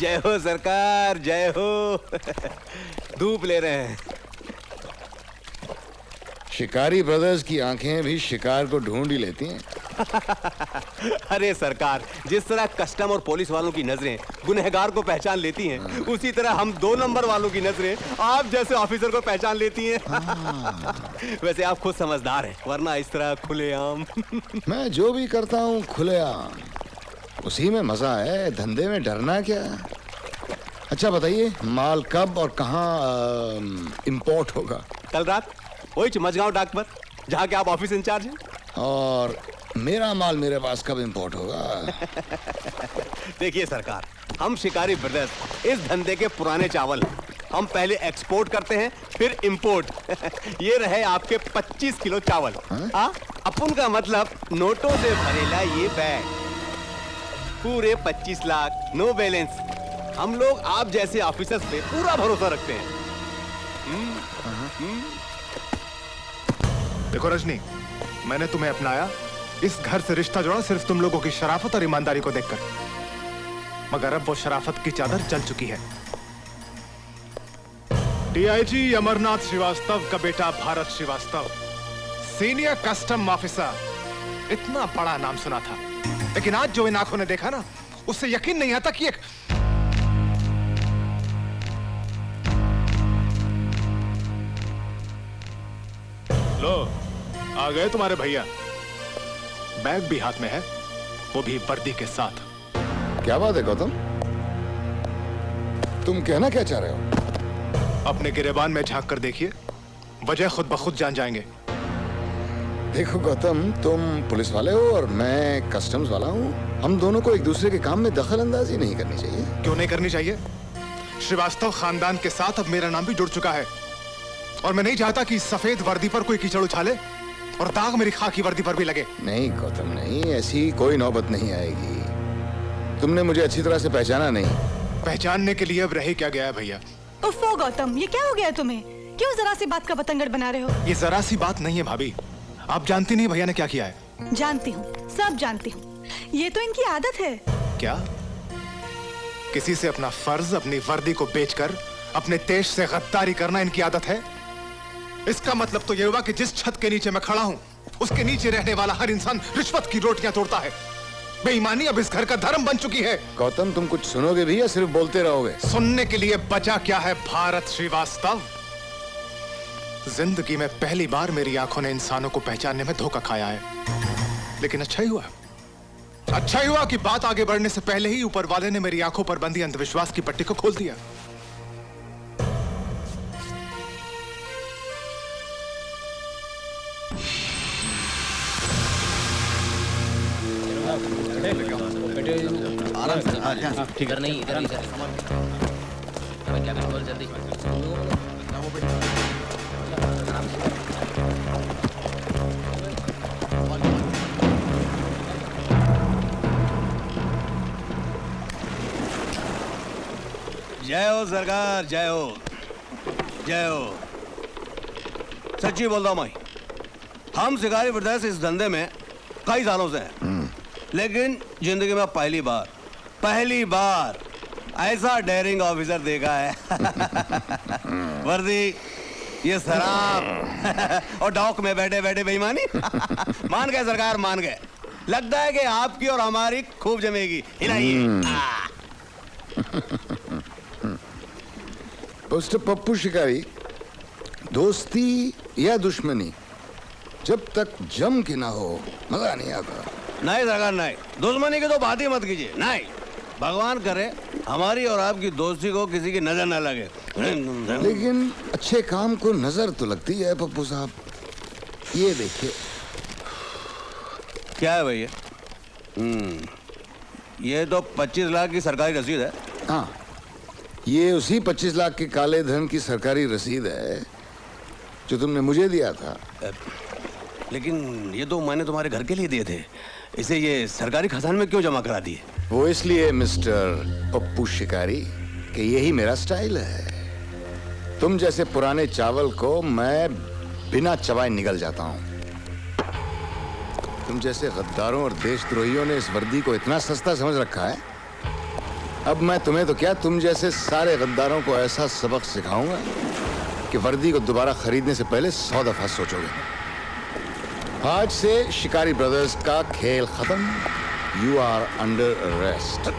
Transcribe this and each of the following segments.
जय हो सरकार, जय हो। धूप ले रहे हैं। शिकारी ब्रदर्स की आंखें भी शिकार को ढूंढ ही लेती हैं। अरे सरकार, जिस तरह कस्टम और पुलिस वालों की नजरें गुनहगार को पहचान लेती हैं, उसी तरह हम 2 नंबर वालों की नजरें आप जैसे ऑफिसर को पहचान लेती हैं। वैसे आप खुद समझदार हैं, वरना इस तरह खुलेआम। मैं जो भी करता हूँ खुलेआम, उसी में मजा है। धंधे में डरना क्या। अच्छा बताइए, माल कब और कहाँ इंपोर्ट होगा? कल रात वही मझगांव डाक पर, जहाँ के आप ऑफिस इंचार्ज हैं। और मेरा माल मेरे पास कब इंपोर्ट होगा? देखिए सरकार, हम शिकारी ब्रदर्स इस धंधे के पुराने चावल हैं। हम पहले एक्सपोर्ट करते हैं, फिर इंपोर्ट। ये रहे आपके 25 किलो चावल। अपन का मतलब नोटों से भरेला ये बैग, पूरे 25 लाख, नो बैलेंस। हम लोग आप जैसे ऑफिसर्स पे पूरा भरोसा रखते हैं। देखो रजनी, मैंने तुम्हें अपनाया, इस घर से रिश्ता जोड़ा सिर्फ तुम लोगों की शराफत और ईमानदारी को देखकर। मगर अब वो शराफत की चादर जल चुकी है। डीआईजी अमरनाथ श्रीवास्तव का बेटा Bharat Srivastava, senior custom officer. इतना बड़ा नाम सुना था, लेकिन आज जो इन आंखों ने देखा ना, उससे यकीन नहीं आता कि एक लो आ गए तुम्हारे भैया। बैग भी हाथ में है, वो भी वर्दी के साथ। क्या बात है गौतम, तुम कहना क्या चाह रहे हो? अपने गिरेबान में झांक कर देखिए, वजह खुद ब खुद जान जाएंगे। देखो गौतम, तुम पुलिस वाले हो और मैं कस्टम्स वाला हूँ। हम दोनों को एक दूसरे के काम में दखल अंदाजी नहीं करनी चाहिए। क्यों नहीं करनी चाहिए? श्रीवास्तव खानदान के साथ अब मेरा नाम भी जुड़ चुका है, और मैं नहीं चाहता कि सफेद वर्दी पर कोई कीचड़ उछाले और दाग मेरी खाकी वर्दी पर भी लगे। नहीं गौतम नहीं, ऐसी कोई नौबत नहीं आएगी। तुमने मुझे अच्छी तरह से पहचाना नहीं। पहचानने के लिए अब रह क्या गया है भैया। उफ़ो गौतम, ये क्या हो गया तुम्हें? क्यों जरा सी बात का बतंगड़ बना रहे हो? ये जरा सी बात नहीं है भाभी, आप जानती नहीं भैया ने क्या किया है। जानती हूँ, सब जानती हूँ। ये तो इनकी आदत है। क्या? किसी से अपना फर्ज, अपनी वर्दी को बेचकर अपने देश से गद्दारी करना इनकी आदत है? इसका मतलब तो ये हुआ कि जिस छत के नीचे मैं खड़ा हूं, उसके नीचे रहने वाला हर इंसान रिश्वत की रोटियां तोड़ता है। बेईमानी अब इस घर का धर्म बन चुकी है। गौतम, तुम कुछ सुनोगे भी या सिर्फ बोलते रहोगे? सुनने के लिए बचा क्या है भारत श्रीवास्तव? जिंदगी में पहली बार मेरी आंखों ने इंसानों को पहचानने में धोखा खाया है, लेकिन अच्छा ही हुआ। अच्छा ही हुआ कि बात आगे बढ़ने से पहले ही ऊपर वाले ने मेरी आंखों पर बंधी अंधविश्वास की पट्टी को खोल दिया। ठीक है, नहीं इधर क्या बोल जल्दी। जय हो सरकार, जय हो, जय हो। सच्ची बोल रहा हूं मैं, हम शिकारी ब्रदर्स इस धंधे में कई सालों से हैं, लेकिन जिंदगी में पहली बार ऐसा डेयरिंग ऑफिसर देखा है। वर्दी, ये शराब और डॉक में बैठे बैठे बेईमानी। मान गए सरकार, मान गए। लगता है कि आपकी और हमारी खूब जमेगी। हिलाइए। मिस्टर पप्पू शिकारी, दोस्ती या दुश्मनी जब तक जम के ना हो मजा नहीं आता। नहीं सरकार नहीं, दुश्मनी की तो बात ही मत कीजिए। नहीं, भगवान करे हमारी और आपकी दोस्ती को किसी की नजर न लगे। लेकिन अच्छे काम को नजर तो लगती है पप्पू साहब। ये देखिए। क्या है भैया? ये तो 25 लाख की सरकारी रसीद है। हाँ, ये उसी 25 लाख के काले धन की सरकारी रसीद है जो तुमने मुझे दिया था। लेकिन ये तो मैंने तुम्हारे घर के लिए दिए थे, इसे ये सरकारी खजाने में क्यों जमा करा दिए? वो इसलिए मिस्टर पप्पू शिकारी कि यही मेरा स्टाइल है। तुम जैसे पुराने चावल को मैं बिना चबाए निगल जाता हूं। तुम जैसे गद्दारों और देशद्रोहियों ने इस वर्दी को इतना सस्ता समझ रखा है अब मैं तुम्हें तो क्या, तुम जैसे सारे गद्दारों को ऐसा सबक सिखाऊंगा कि वर्दी को दोबारा खरीदने से पहले 100 दफा सोचोगे। आज से शिकारी ब्रदर्स का खेल खत्म। You are under arrest.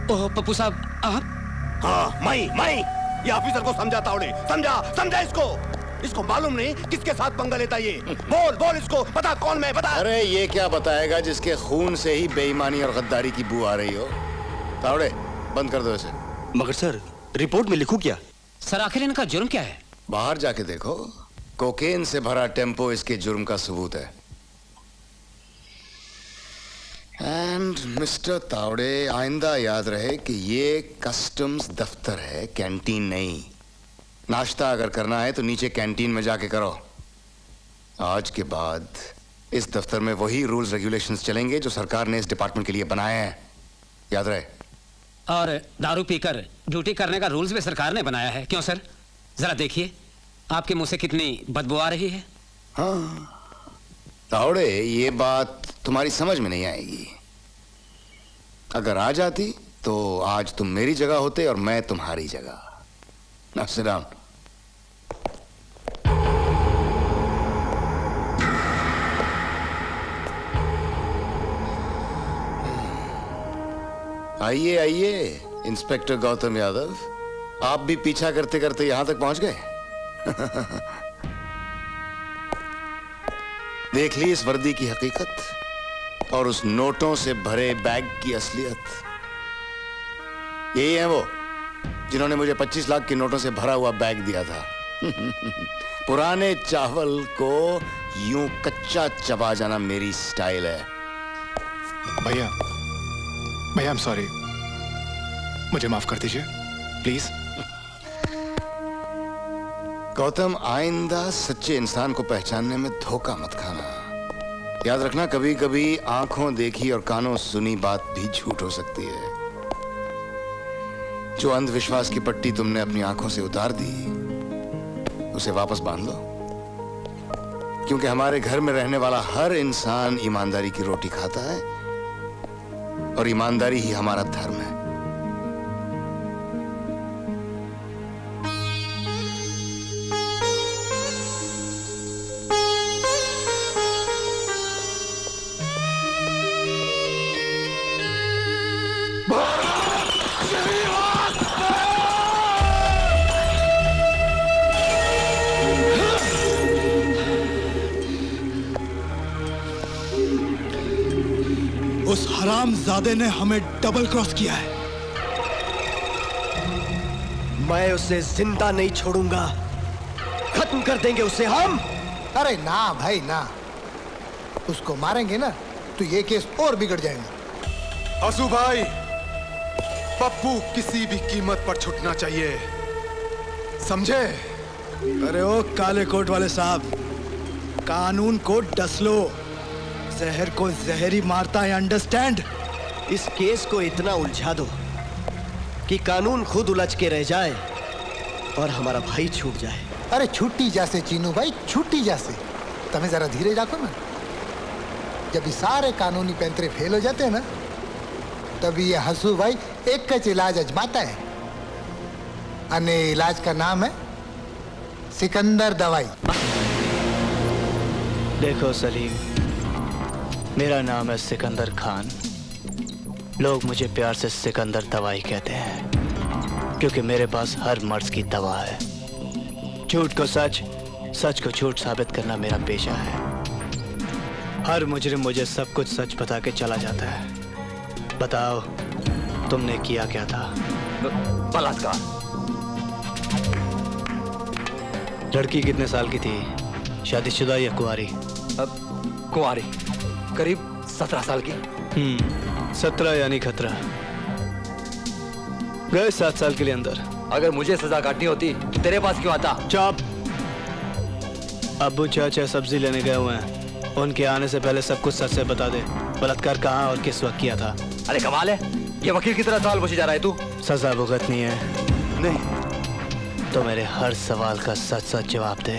Oh Pappu साहब, आप? हाँ, मैं ये ऑफिसर को समझा तावड़े, समझा इसको मालूम नहीं किसके साथ पंगा लेता ये। बोल इसको, बता कौन मैं, बता। अरे ये क्या बताएगा जिसके खून से ही बेईमानी और गद्दारी की बू आ रही हो। तावड़े, बंद कर दो इसे। मगर सर, रिपोर्ट में लिखूं क्या? सर आखिर इनका जुर्म क्या है? बाहर जाके देखो, कोकेन से भरा टेम्पो इसके जुर्म का सबूत है। एंड मिस्टर तावड़े, आइंदा याद रहे कि ये कस्टम्स दफ्तर है, कैंटीन नहीं। नाश्ता अगर करना है तो नीचे कैंटीन में जाके करो। आज के बाद इस दफ्तर में वही रूल्स रेगुलेशंस चलेंगे जो सरकार ने इस डिपार्टमेंट के लिए बनाए हैं, याद रहे। और दारू पीकर ड्यूटी करने का रूल्स भी सरकार ने बनाया है, क्यों सर? जरा देखिए, आपके मुंह से कितनी बदबू आ रही है। हाँ तावड़े, ये बात तुम्हारी समझ में नहीं आएगी। अगर आ जाती तो आज तुम मेरी जगह होते और मैं तुम्हारी जगह। Now sit down. आइए इंस्पेक्टर गौतम यादव, आप भी पीछा करते करते यहां तक पहुंच गए। देख ली इस वर्दी की हकीकत और उस नोटों से भरे बैग की असलियत। यही है वो जिन्होंने मुझे 25 लाख के नोटों से भरा हुआ बैग दिया था। पुराने चावल को यूं कच्चा चबा जाना मेरी स्टाइल है। भैया आई एम सॉरी, मुझे माफ कर दीजिए प्लीज। गौतम, आइंदा सच्चे इंसान को पहचानने में धोखा मत खाना। याद रखना, कभी कभी आंखों देखी और कानों सुनी बात भी झूठ हो सकती है। जो अंधविश्वास की पट्टी तुमने अपनी आंखों से उतार दी, उसे वापस बांध लो, क्योंकि हमारे घर में रहने वाला हर इंसान ईमानदारी की रोटी खाता है और ईमानदारी ही हमारा धर्म है। उस हरामजादे ने हमें डबल क्रॉस किया है। मैं उसे जिंदा नहीं छोड़ूंगा, खत्म कर देंगे उसे हम। अरे ना भाई ना, उसको मारेंगे ना तो ये केस और बिगड़ जाएगा। असू भाई, पप्पू किसी भी कीमत पर छुटना चाहिए, समझे? अरे ओ काले कोट वाले साहब, कानून को डस लो, जहर को जहर ही मारता है, अंडरस्टैंड? इस केस को इतना उलझा दो कि कानून खुद उलझ के रह जाए और हमारा भाई छूट जाए। अरे छुट्टी जैसे चीनू भाई, छुट्टी जैसे। तुम्हें जरा धीरे रखो ना। जब ये सारे कानूनी पैंतरे फेल हो जाते हैं ना, तभी ये हंसू भाई एक कच इलाज अजमाता है। अने इलाज का नाम है सिकंदर दवाई। देखो सलीम, मेरा नाम है सिकंदर खान लोग मुझे प्यार से सिकंदर दवाई कहते हैं, क्योंकि मेरे पास हर मर्ज की दवा है। झूठ को सच, सच को झूठ साबित करना मेरा पेशा है। हर मुजरिम मुझे सब कुछ सच बता के चला जाता है। बताओ, तुमने किया क्या था? बलात्कार। लड़की कितने साल की थी? शादीशुदा या कुंवारी? अब कुंवारी, करीब 17 साल की। 17 यानी खतरा। गए 7 साल के लिए अंदर। अगर मुझे सजा काटनी होती तो तेरे पास क्यों आता? चुप। अब्बू चाचा सब्जी लेने गए हुए हैं, उनके आने से पहले सब कुछ सच से बता दे। बलात्कार कहाँ और किस वक्त किया था? अरे कमाल है, ये वकील की तरह सवाल पूछे जा रहा है तू। सजा भुगतनी है नहीं तो मेरे हर सवाल का सच सच जवाब दे।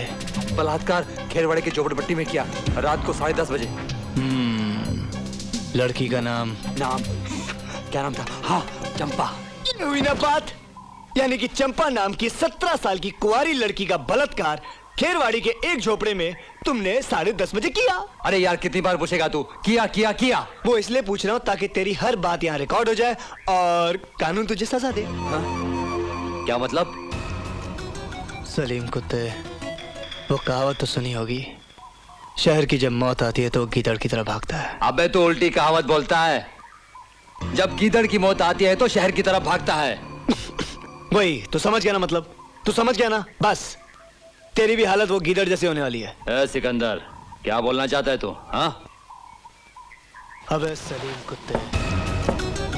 बलात्कार खेरवाड़े की झोपड़पट्टी में किया, रात को 10:30 बजे। लड़की का नाम? नाम क्या नाम था? हाँ, चंपा। ये हुई ना बात। यानी कि चंपा नाम की 17 साल की कुंवारी लड़की का बलात्कार खेरवाड़ी के एक झोपड़े में तुमने 10:30 बजे किया। अरे यार, कितनी बार पूछेगा तू? किया किया किया। वो इसलिए पूछ रहा हूँ ताकि तेरी हर बात यहाँ रिकॉर्ड हो जाए और कानून तुझे सजा दे। हाँ? क्या मतलब? सलीम कुत्ते, वो कहावत तो सुनी होगी, शहर की जब मौत आती है तो वो गीदड़ की तरह भागता है। अबे तो उल्टी कहावत बोलता है। जब गीदड़ की मौत आती है तो शहर की तरफ भागता है। वही तो समझ गया ना? मतलब तू समझ गया ना? बस तेरी भी हालत वो गीदड़ जैसी होने वाली है। ए सिकंदर, क्या बोलना चाहता है तू? हाँ? अबे सलीम कुत्ते,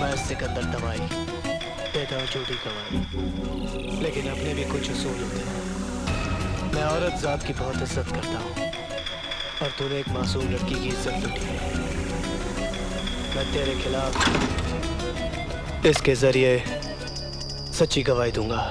मैं सिकंदर दवाई देता हूँ झूठी गवाही, लेकिन अपने भी कुछ उसूल होते हैं। मैं औरत जात की बहुत इज्जत करता हूँ और तूने एक मासूम लड़की की इज्जत लूटी है। मैं तेरे खिलाफ इसके जरिए सच्ची गवाही दूंगा।